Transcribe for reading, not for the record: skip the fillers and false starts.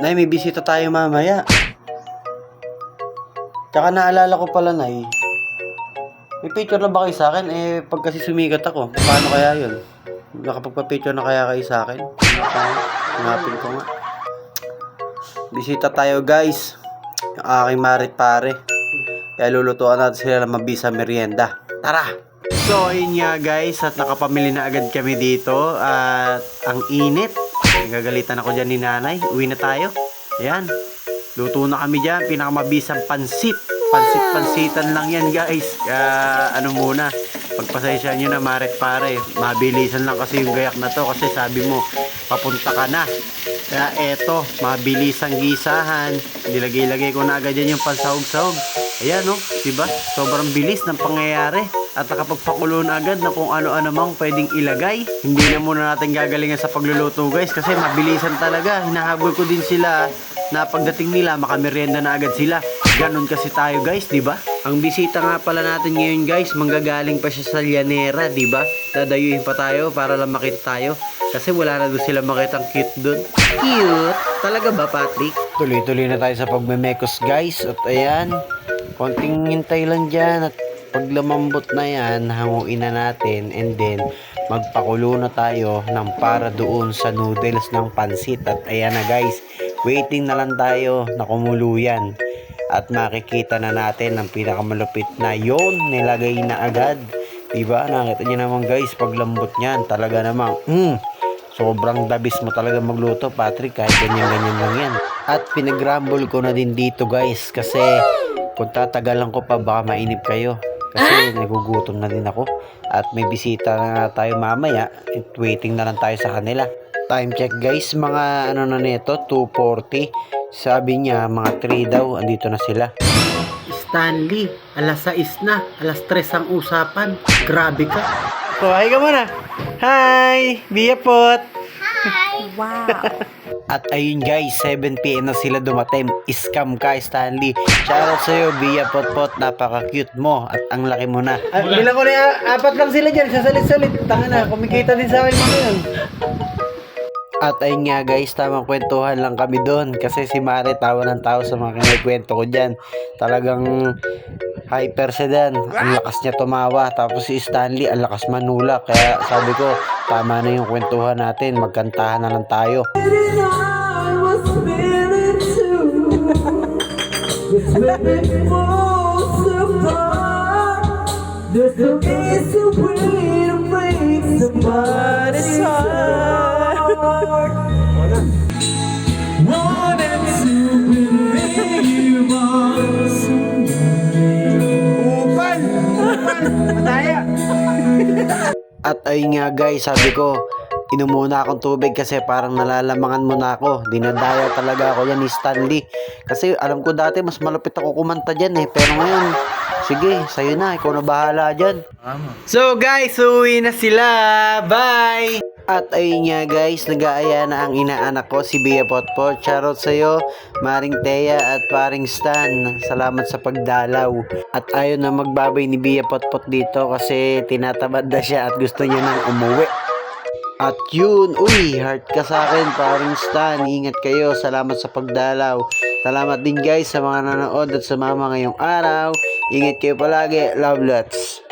Nay, may bisita tayo mamaya. Tsaka naalala ko pala, Nay. May picture na ba kayo sa akin? Pag kasi sumikat ako, paano kaya yun? Nakapagpa-picture na kaya kayo sa akin? Hanapin ko nga. Bisita tayo, guys. Yung aking marit pare. Kaya lulutuan natin sila ng mabisa merienda. Tara! So, ayun nga guys, at nakapamili na agad kami dito. At ang init. Nagagalitan ako dyan ni nanay. Uwi na tayo. Ayan. Luto na kami dyan. Pinakamabisang pansit. Pansit-pansitan lang yan guys. Ano muna. Pagpasensya nyo na marit pare. Mabilisan lang kasi yung gayak na to. Kasi sabi mo, papunta ka na. Kaya eto, mabilisang gisahan. Nilagay-lagay ko na agad yan yung pansahog-sahog. Ayan o, diba? Sobrang bilis ng pangyayari. At nakapagpakulo na agad na kung ano-ano mang pwedeng ilagay. Hindi na muna natin gagalingan sa pagluluto guys. Kasi mabilisan talaga. Hinahabol ko din sila na pagdating nila makamerienda na agad sila. Ganon kasi tayo guys, diba? Ang bisita nga pala natin ngayon guys, manggagaling pa siya sa Llanera, diba? Dadayuhin pa tayo para lang makita tayo. Kasi wala na doon sila makitang cute doon. Cute! Talaga ba, Patrick? Tuloy-tuloy na tayo sa pagmemekos guys. At ayan, konting hintay lang dyan. At pag lumambot na yan, hanguin na natin. And then, magpakulo na tayo ng para doon sa noodles ng pansit. At ayan na guys, waiting na lang tayo na kumulo yan. At makikita na natin ang pinakamalupit na yon nilagay na agad. Diba? Nakita nyo naman guys, pag lambot nyan, talaga namang, sobrang dabis mo talaga magluto, Patrick, kahit ganyan-ganyan lang yan. At pinag-rumble ko na din dito guys, kasi kung tatagalan ko pa, baka mainip kayo. Kasi nagugutom na din ako. At may bisita na tayo mamaya, at waiting na lang tayo sa kanila. Time check guys, mga ano na nito, 2:40. Sabi niya, mga 3 daw, andito na sila. Stanley, alas 6 na, alas 3 ang usapan. Grabe ka. So, hi ka muna. Hi, Bia Pot. Hi! Wow! At ayun guys, 7 PM na sila dumating. Scam ka, Stanley. Shoutout sa'yo, Bia Pot. Napaka-cute mo. At ang laki mo na. Bilang ko na, 4 lang sila dyan. Sasalit-salit. Tanga na, kumikita din sa akin mga yun. At ayun nga guys, tamang kwentuhan lang kami doon. Kasi si Mare tawa ng tawa sa mga kinikwento ko dyan. Talagang hyper siya dyan. Ang lakas niya tumawa. Tapos si Stanley, ang lakas manula. Kaya sabi ko, tama na yung kwentuhan natin. Magkantahan na lang tayo. At ayun nga guys, sabi ko, inom muna akong tubig kasi parang nalalamangan mo na ako. Dinadaya talaga ako yan ni Stanley. Kasi alam ko dati mas malapit ako kumanta dyan eh. Pero ngayon, sige, sa'yo na. Ikaw na bahala dyan. So guys, uwi na sila. Bye! At ayun nga guys, nag-aaya na ang inaanak ko, si Bia Potpot. Shoutout sa'yo, Maring Thea at Paring Stan. Salamat sa pagdalaw. At ayaw na magbabay ni Bia Potpot dito kasi tinatamad na siya at gusto niya nang umuwi. At yun, uy, heart ka sa akin, Paring Stan. Ingat kayo, salamat sa pagdalaw. Salamat din guys sa mga nanood at sumama ngayong araw. Ingat kayo palagi, love lots.